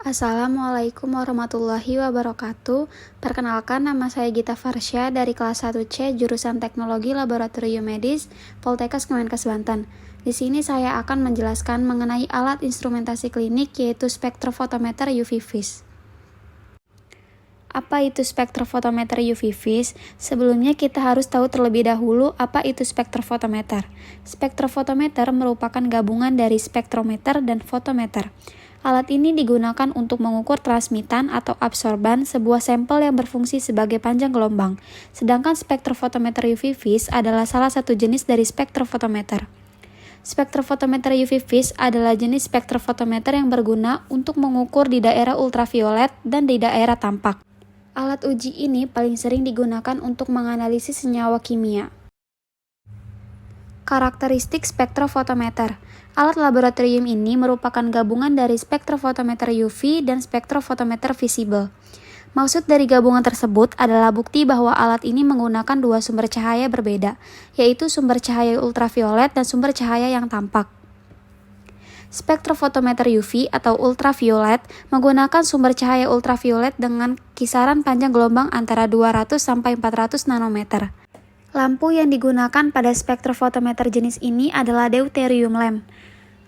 Assalamualaikum warahmatullahi wabarakatuh. Perkenalkan, nama saya Gita Farsya dari kelas 1C jurusan Teknologi Laboratorium Medis Poltekkes Kemenkes Banten. Di sini saya akan menjelaskan mengenai alat instrumentasi klinik yaitu spektrofotometer UV Vis. Apa itu spektrofotometer UV Vis? Sebelumnya kita harus tahu terlebih dahulu apa itu spektrofotometer. Spektrofotometer merupakan gabungan dari spektrometer dan fotometer. Alat ini digunakan untuk mengukur transmitan atau absorban sebuah sampel yang berfungsi sebagai panjang gelombang. Sedangkan spektrofotometer UV Vis adalah salah satu jenis dari spektrofotometer. Spektrofotometer UV Vis adalah jenis spektrofotometer yang berguna untuk mengukur di daerah ultraviolet dan di daerah tampak. Alat uji ini paling sering digunakan untuk menganalisis senyawa kimia. Karakteristik spektrofotometer. Alat laboratorium ini merupakan gabungan dari spektrofotometer UV dan spektrofotometer visible. Maksud dari gabungan tersebut adalah bukti bahwa alat ini menggunakan dua sumber cahaya berbeda, yaitu sumber cahaya ultraviolet dan sumber cahaya yang tampak. Spektrofotometer UV atau ultraviolet menggunakan sumber cahaya ultraviolet dengan kisaran panjang gelombang antara 200 sampai 400 nanometer. Lampu yang digunakan pada spektrofotometer jenis ini adalah deuterium lamp.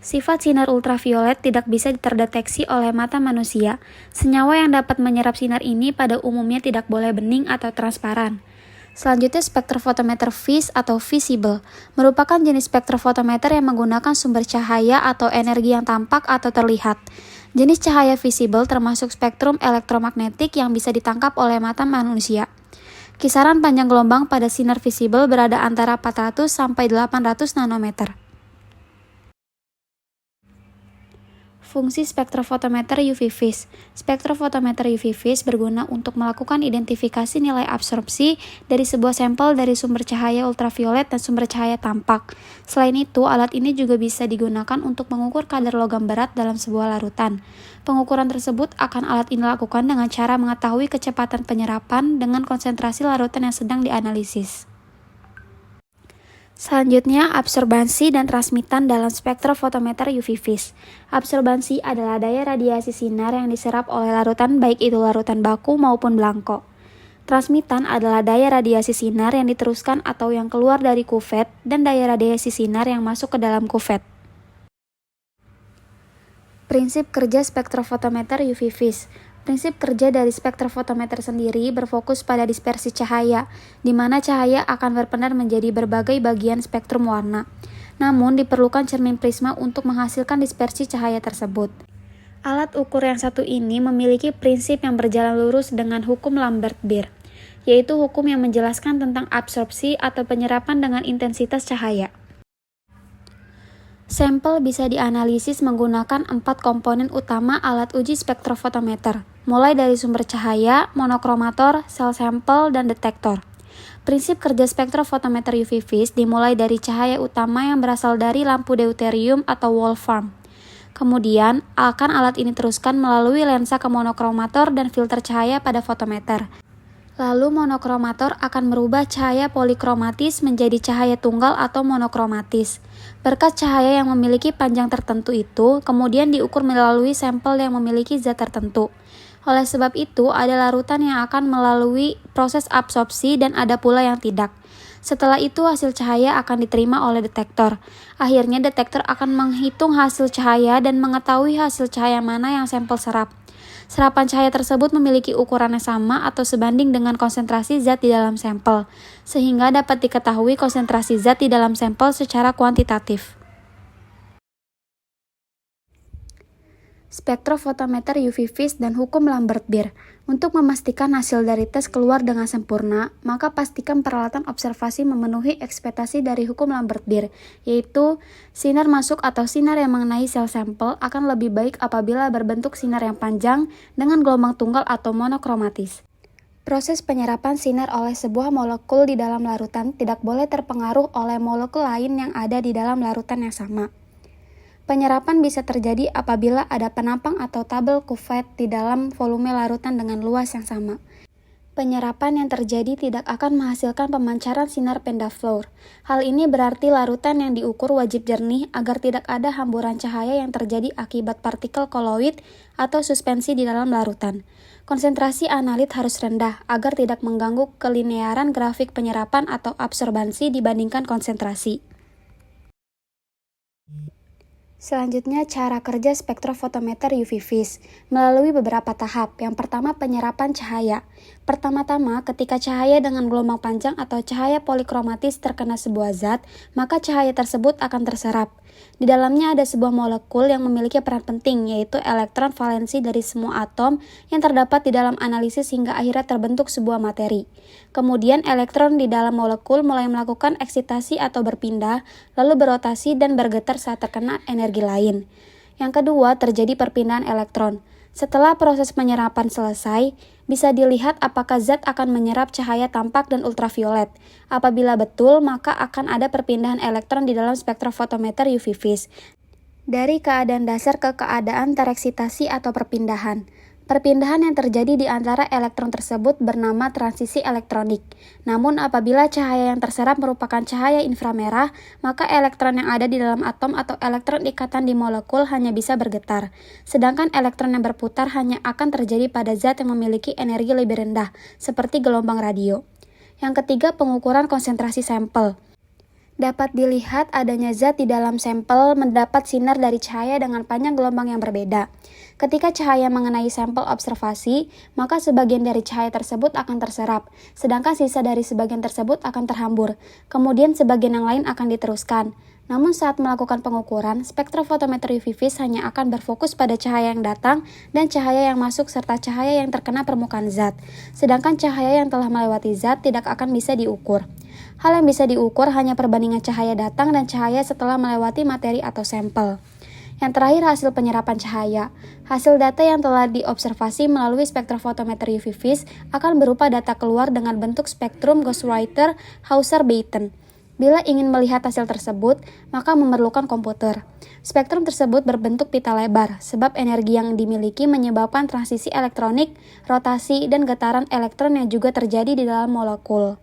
Sifat sinar ultraviolet tidak bisa terdeteksi oleh mata manusia. Senyawa yang dapat menyerap sinar ini pada umumnya tidak boleh bening atau transparan. Selanjutnya spektrofotometer vis atau visible merupakan jenis spektrofotometer yang menggunakan sumber cahaya atau energi yang tampak atau terlihat. Jenis cahaya visible termasuk spektrum elektromagnetik yang bisa ditangkap oleh mata manusia. Kisaran panjang gelombang pada sinar visible berada antara 400 sampai 800 nanometer. Fungsi spektrofotometer UV Vis. Spektrofotometer UV Vis berguna untuk melakukan identifikasi nilai absorpsi dari sebuah sampel dari sumber cahaya ultraviolet dan sumber cahaya tampak. Selain itu, alat ini juga bisa digunakan untuk mengukur kadar logam berat dalam sebuah larutan. Pengukuran tersebut akan alat ini lakukan dengan cara mengetahui kecepatan penyerapan dengan konsentrasi larutan yang sedang dianalisis. Selanjutnya, absorbansi dan transmitan dalam spektrofotometer UV Vis. Absorbansi adalah daya radiasi sinar yang diserap oleh larutan baik itu larutan baku maupun blanko. Transmitan adalah daya radiasi sinar yang diteruskan atau yang keluar dari kuvet dan daya radiasi sinar yang masuk ke dalam kuvet. Prinsip kerja spektrofotometer UV Vis. Prinsip kerja dari spektrofotometer sendiri berfokus pada dispersi cahaya, di mana cahaya akan berpendar menjadi berbagai bagian spektrum warna. Namun, diperlukan cermin prisma untuk menghasilkan dispersi cahaya tersebut. Alat ukur yang satu ini memiliki prinsip yang berjalan lurus dengan hukum Lambert-Beer, yaitu hukum yang menjelaskan tentang absorpsi atau penyerapan dengan intensitas cahaya. Sampel bisa dianalisis menggunakan 4 komponen utama alat uji spektrofotometer, mulai dari sumber cahaya, monokromator, sel sampel, dan detektor. Prinsip kerja spektrofotometer UV Vis dimulai dari cahaya utama yang berasal dari lampu deuterium atau wolfram. Kemudian, alat ini teruskan melalui lensa ke monokromator dan filter cahaya pada fotometer. Lalu monokromator akan merubah cahaya polikromatis menjadi cahaya tunggal atau monokromatis. Berkat cahaya yang memiliki panjang tertentu itu, kemudian diukur melalui sampel yang memiliki zat tertentu. Oleh sebab itu, ada larutan yang akan melalui proses absorpsi dan ada pula yang tidak. Setelah itu, hasil cahaya akan diterima oleh detektor. Akhirnya, detektor akan menghitung hasil cahaya dan mengetahui hasil cahaya mana yang sampel serap. Serapan cahaya tersebut memiliki ukuran yang sama atau sebanding dengan konsentrasi zat di dalam sampel, sehingga dapat diketahui konsentrasi zat di dalam sampel secara kuantitatif. Spektrofotometer UV Vis dan hukum Lambert-Beer. Untuk memastikan hasil dari tes keluar dengan sempurna, maka pastikan peralatan observasi memenuhi ekspektasi dari hukum Lambert-Beer, yaitu sinar masuk atau sinar yang mengenai sel sampel akan lebih baik apabila berbentuk sinar yang panjang dengan gelombang tunggal atau monokromatis. Proses penyerapan sinar oleh sebuah molekul di dalam larutan tidak boleh terpengaruh oleh molekul lain yang ada di dalam larutan yang sama. Penyerapan bisa terjadi apabila ada penampang atau tabel kuvet di dalam volume larutan dengan luas yang sama. Penyerapan yang terjadi tidak akan menghasilkan pemancaran sinar pendaflor. Hal ini berarti larutan yang diukur wajib jernih agar tidak ada hamburan cahaya yang terjadi akibat partikel koloid atau suspensi di dalam larutan. Konsentrasi analit harus rendah agar tidak mengganggu kelinearan grafik penyerapan atau absorbansi dibandingkan konsentrasi. Selanjutnya, cara kerja spektrofotometer UV vis melalui beberapa tahap. Yang pertama, penyerapan cahaya. Pertama-tama, ketika cahaya dengan gelombang panjang atau cahaya polikromatis terkena sebuah zat, maka cahaya tersebut akan terserap. Di dalamnya ada sebuah molekul yang memiliki peran penting, yaitu elektron valensi dari semua atom yang terdapat di dalam analisis hingga akhirnya terbentuk sebuah materi. Kemudian elektron di dalam molekul mulai melakukan eksitasi atau berpindah, lalu berotasi dan bergetar saat terkena energi lain. Yang kedua, terjadi perpindahan elektron. Setelah proses penyerapan selesai, bisa dilihat apakah zat akan menyerap cahaya tampak dan ultraviolet. Apabila betul, maka akan ada perpindahan elektron di dalam spektrofotometer UV vis dari keadaan dasar ke keadaan tereksitasi atau perpindahan. Perpindahan yang terjadi di antara elektron tersebut bernama transisi elektronik. Namun apabila cahaya yang terserap merupakan cahaya inframerah, maka elektron yang ada di dalam atom atau elektron ikatan di molekul hanya bisa bergetar. Sedangkan elektron yang berputar hanya akan terjadi pada zat yang memiliki energi lebih rendah, seperti gelombang radio. Yang ketiga, pengukuran konsentrasi sampel. Dapat dilihat adanya zat di dalam sampel mendapat sinar dari cahaya dengan panjang gelombang yang berbeda. Ketika cahaya mengenai sampel observasi, maka sebagian dari cahaya tersebut akan terserap, sedangkan sisa dari sebagian tersebut akan terhambur. Kemudian sebagian yang lain akan diteruskan. Namun saat melakukan pengukuran, spektrofotometer UV vis hanya akan berfokus pada cahaya yang datang dan cahaya yang masuk serta cahaya yang terkena permukaan zat. Sedangkan cahaya yang telah melewati zat tidak akan bisa diukur. Hal yang bisa diukur hanya perbandingan cahaya datang dan cahaya setelah melewati materi atau sampel. Yang terakhir, hasil penyerapan cahaya. Hasil data yang telah diobservasi melalui spektrofotometer UV vis akan berupa data keluar dengan bentuk spektrum Ghostwriter-Hauser-Beighton. Bila ingin melihat hasil tersebut, maka memerlukan komputer. Spektrum tersebut berbentuk pita lebar, sebab energi yang dimiliki menyebabkan transisi elektronik, rotasi, dan getaran elektron yang juga terjadi di dalam molekul.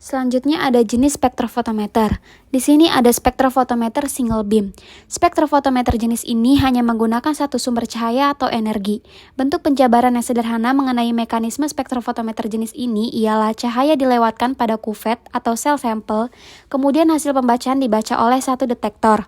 Selanjutnya ada jenis spektrofotometer. Di sini ada spektrofotometer single beam. Spektrofotometer jenis ini hanya menggunakan satu sumber cahaya atau energi. Bentuk penjabaran yang sederhana mengenai mekanisme spektrofotometer jenis ini ialah cahaya dilewatkan pada kuvet atau sel sampel, kemudian hasil pembacaan dibaca oleh satu detektor.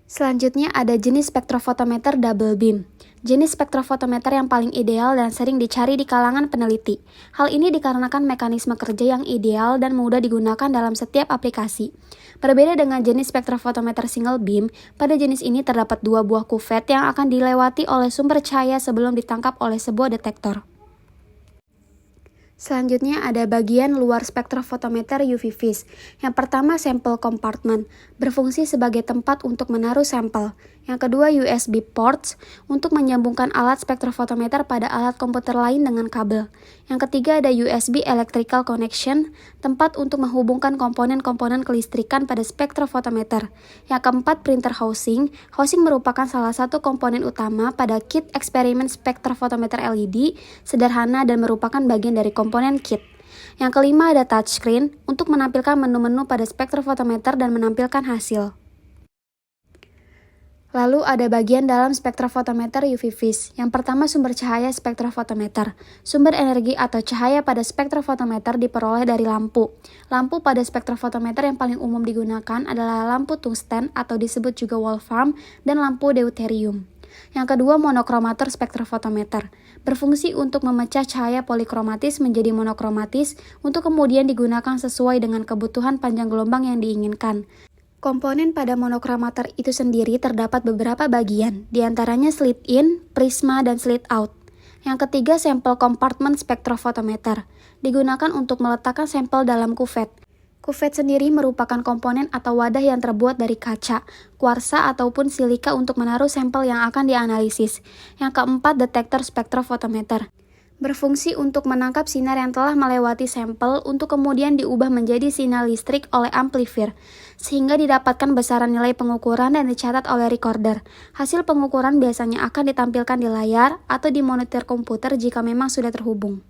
Selanjutnya ada jenis spektrofotometer double beam. Jenis spektrofotometer yang paling ideal dan sering dicari di kalangan peneliti. Hal ini dikarenakan mekanisme kerja yang ideal dan mudah digunakan dalam setiap aplikasi. Berbeda dengan jenis spektrofotometer single beam, pada jenis ini terdapat dua buah kuvet yang akan dilewati oleh sumber cahaya sebelum ditangkap oleh sebuah detektor. Selanjutnya ada bagian luar spektrofotometer UV vis. Yang pertama, sampel compartment, berfungsi sebagai tempat untuk menaruh sampel. Yang kedua, USB ports, untuk menyambungkan alat spektrofotometer pada alat komputer lain dengan kabel. Yang ketiga ada USB electrical connection, tempat untuk menghubungkan komponen-komponen kelistrikan pada spektrofotometer. Yang keempat, printer housing. Housing merupakan salah satu komponen utama pada kit eksperimen spektrofotometer LED, sederhana dan merupakan bagian dari komponen kit. Yang kelima ada touchscreen, untuk menampilkan menu-menu pada spektrofotometer dan menampilkan hasil. Lalu ada bagian dalam spektrofotometer UV vis. Yang pertama, sumber cahaya spektrofotometer. Sumber energi atau cahaya pada spektrofotometer diperoleh dari lampu. Lampu pada spektrofotometer yang paling umum digunakan adalah lampu tungsten atau disebut juga wolfram dan lampu deuterium. Yang kedua, monokromator spektrofotometer. Berfungsi untuk memecah cahaya polikromatis menjadi monokromatis untuk kemudian digunakan sesuai dengan kebutuhan panjang gelombang yang diinginkan. Komponen pada monokromator itu sendiri terdapat beberapa bagian, diantaranya slit in, prisma, dan slit out. Yang ketiga, sampel compartment spektrofotometer. Digunakan untuk meletakkan sampel dalam kuvet. Kuvet sendiri merupakan komponen atau wadah yang terbuat dari kaca, kuarsa, ataupun silika untuk menaruh sampel yang akan dianalisis. Yang keempat, detektor spektrofotometer. berfungsi untuk menangkap sinar yang telah melewati sampel untuk kemudian diubah menjadi sinyal listrik oleh amplifier, sehingga didapatkan besaran nilai pengukuran dan dicatat oleh recorder. Hasil pengukuran biasanya akan ditampilkan di layar atau di monitor komputer jika memang sudah terhubung.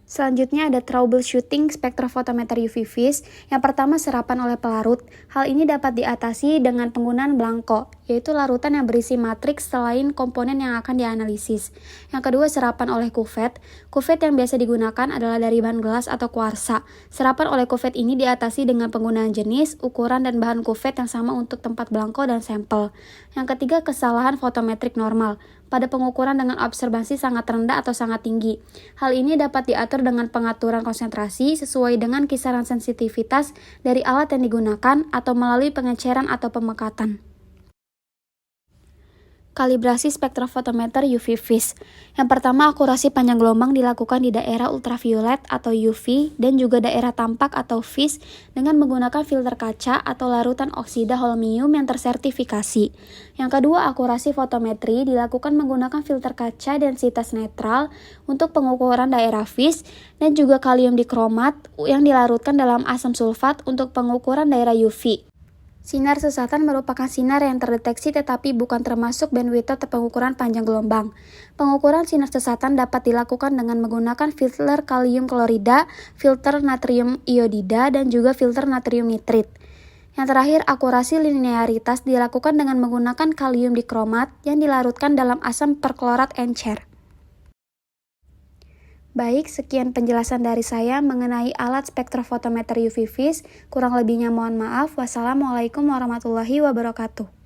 Selanjutnya ada troubleshooting spektrofotometer UV vis. Yang pertama, serapan oleh pelarut. Hal ini dapat diatasi dengan penggunaan blanko, yaitu larutan yang berisi matriks selain komponen yang akan dianalisis. Yang kedua, serapan oleh kuvet. Kuvet yang biasa digunakan adalah dari bahan gelas atau kuarsa. Serapan oleh kuvet ini diatasi dengan penggunaan jenis, ukuran, dan bahan kuvet yang sama untuk tempat blanko dan sampel. Yang ketiga, kesalahan fotometrik normal pada pengukuran dengan observasi sangat rendah atau sangat tinggi. Hal ini dapat diatur dengan pengaturan konsentrasi sesuai dengan kisaran sensitivitas dari alat yang digunakan atau melalui pengeceran atau pemekatan. Kalibrasi spektrofotometer UV vis. Yang pertama, akurasi panjang gelombang dilakukan di daerah ultraviolet atau UV dan juga daerah tampak atau vis dengan menggunakan filter kaca atau larutan oksida holmium yang tersertifikasi. Yang kedua, akurasi fotometri dilakukan menggunakan filter kaca densitas netral untuk pengukuran daerah vis dan juga kalium dikromat yang dilarutkan dalam asam sulfat untuk pengukuran daerah UV. Sinar sesatan merupakan sinar yang terdeteksi tetapi bukan termasuk bandwidth pengukuran panjang gelombang. Pengukuran sinar sesatan dapat dilakukan dengan menggunakan filter kalium klorida, filter natrium iodida, dan juga filter natrium nitrit. Yang terakhir, akurasi linearitas dilakukan dengan menggunakan kalium dikromat yang dilarutkan dalam asam perklorat encer. Baik, sekian penjelasan dari saya mengenai alat spektrofotometer UV vis. Kurang lebihnya mohon maaf. Wassalamualaikum warahmatullahi wabarakatuh.